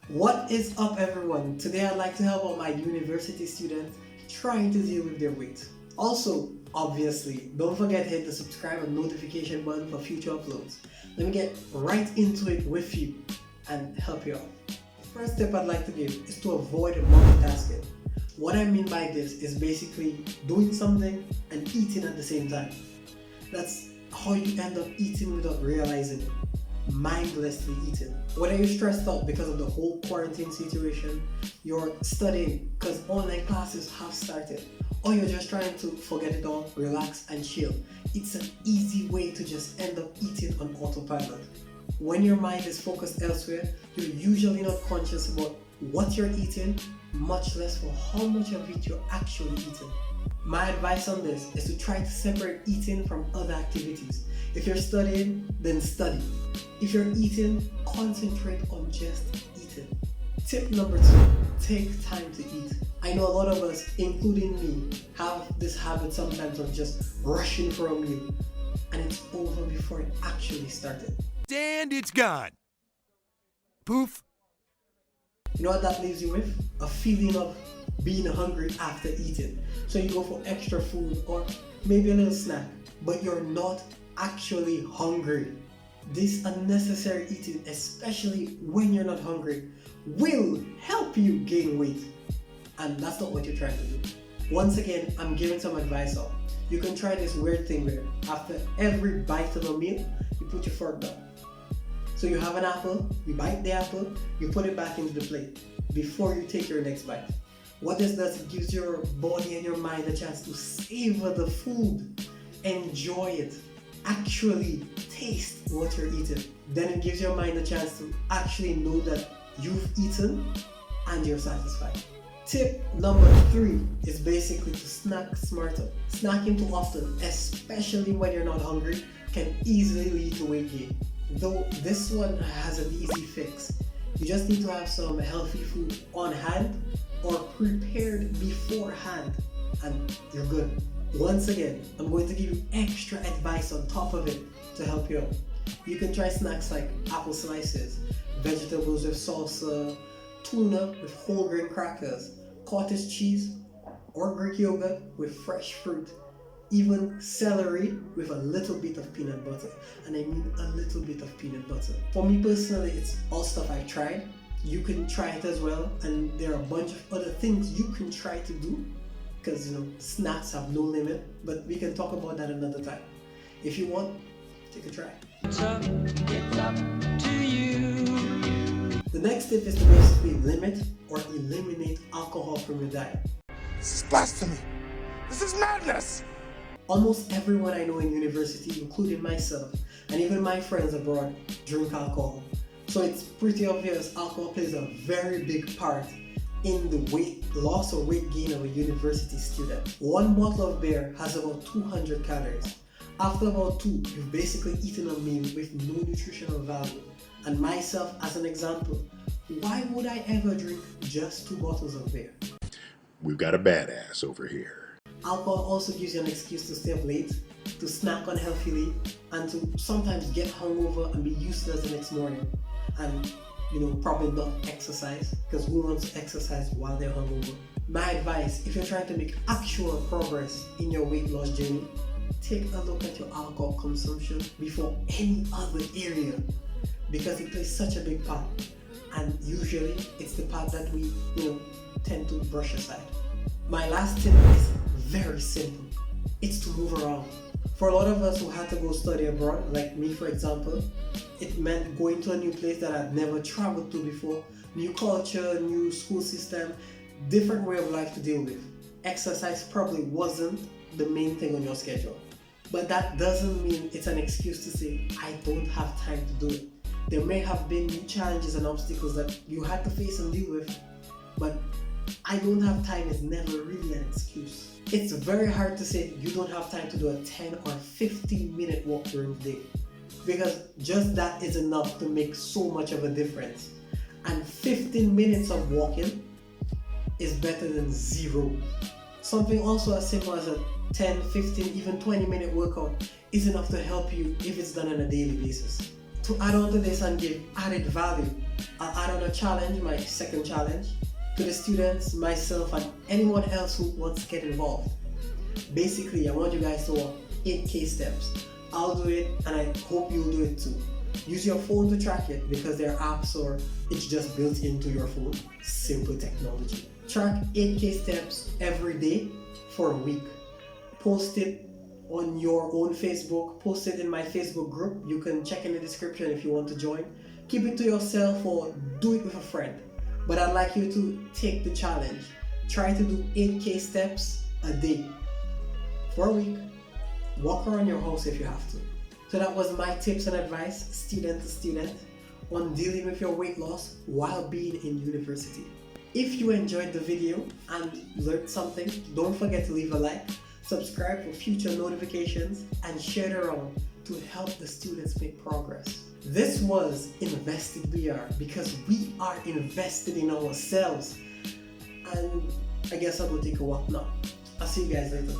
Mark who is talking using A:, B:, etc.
A: What is up, everyone? Today I'd like to help out my university students trying to deal with their weight. Also, obviously, don't forget to hit the subscribe and notification button for future uploads. Let me get right into it with you and help you out. The first tip I'd like to give is to avoid multitasking. What I mean by this is basically doing something and eating at the same time. That's how you end up eating without realizing it. Mindlessly eating. Whether you're stressed out because of the whole quarantine situation, you're studying because online classes have started, or you're just trying to forget it all, relax and chill, it's an easy way to just end up eating on autopilot. When your mind is focused elsewhere, you're usually not conscious about what you're eating, much less for how much of it you're actually eating. My advice on this is to try to separate eating from other activities. If you're studying, then study. If you're eating, concentrate on just eating. Tip number 2, take time to eat. I know a lot of us, including me, have this habit sometimes of just rushing for a meal, and it's over before it actually started.
B: And it's gone. Poof.
A: You know what that leaves you with? A feeling of being hungry after eating. So you go for extra food or maybe a little snack, but you're not actually hungry. This unnecessary eating, especially when you're not hungry, will help you gain weight. And that's not what you're trying to do. Once again, I'm giving some advice out. You can try this weird thing where after every bite of a meal, you put your fork down. So you have an apple, you bite the apple, you put it back into the plate before you take your next bite. What this does, it gives your body and your mind a chance to savor the food, enjoy it, actually taste what you're eating. Then it gives your mind a chance to actually know that you've eaten and you're satisfied. Tip number 3 is basically to snack smarter. Snacking too often, especially when you're not hungry, can easily lead to weight gain. Though this one has an easy fix. You just need to have some healthy food on hand or prepared beforehand and you're good. Once again, I'm going to give you extra advice on top of it to help you out. You can try snacks like apple slices, vegetables with salsa, tuna with whole grain crackers, cottage cheese or Greek yogurt with fresh fruit, even celery with a little bit of peanut butter. And I mean a little bit of peanut butter. For me personally, it's all stuff I've tried. You can try it as well, and there are a bunch of other things you can try to do because snacks have no limit, but we can talk about that another time. If you want, take a try.
C: It's up to you.
A: The next tip is to basically limit or eliminate alcohol from your diet.
B: This is blasphemy. This is madness.
A: Almost everyone I know in university, including myself, and even my friends abroad, drink alcohol. So it's pretty obvious alcohol plays a very big part in the weight loss or weight gain of a university student. One bottle of beer has about 200 calories. After about 2, you've basically eaten a meal with no nutritional value. And myself as an example, why would I ever drink just 2 bottles of beer?
B: We've got a badass over here.
A: Alcohol also gives you an excuse to stay up late, to snack unhealthily, and to sometimes get hungover and be useless the next morning. And probably not exercise, because who wants to exercise while they're hungover? My advice, if you're trying to make actual progress in your weight loss journey, take a look at your alcohol consumption before any other area, because it plays such a big part. And usually it's the part that we tend to brush aside. My last tip is very simple. It's to move around. For a lot of us who had to go study abroad, like me for example, it meant going to a new place that I'd never traveled to before, new culture, new school system, different way of life to deal with. Exercise probably wasn't the main thing on your schedule. But that doesn't mean it's an excuse to say, I don't have time to do it. There may have been new challenges and obstacles that you had to face and deal with, but I don't have time is never really an excuse. It's very hard to say you don't have time to do a 10 or 15 minute walk during the day, because just that is enough to make so much of a difference. And 15 minutes of walking is better than 0. Something also as simple as a 10, 15, even 20 minute workout is enough to help you if it's done on a daily basis. To add on to this and give added value, I'll add on a challenge, my second challenge, to the students, myself, and anyone else who wants to get involved. Basically, I want you guys to walk 8K steps. I'll do it, and I hope you'll do it too. Use your phone to track it because there are apps or it's just built into your phone. Simple technology. Track 8K steps every day for a week. Post it on your own Facebook. Post it in my Facebook group. You can check in the description if you want to join. Keep it to yourself or do it with a friend. But I'd like you to take the challenge. Try to do 8K steps a day for a week. Walk around your house if you have to. So that was my tips and advice, student to student, on dealing with your weight loss while being in university. If you enjoyed the video and learned something, don't forget to leave a like, subscribe for future notifications, and share it around to help the students make progress. This was InvestedWeAre because we are invested in ourselves. And I guess I'll go take a walk now. I'll see you guys later.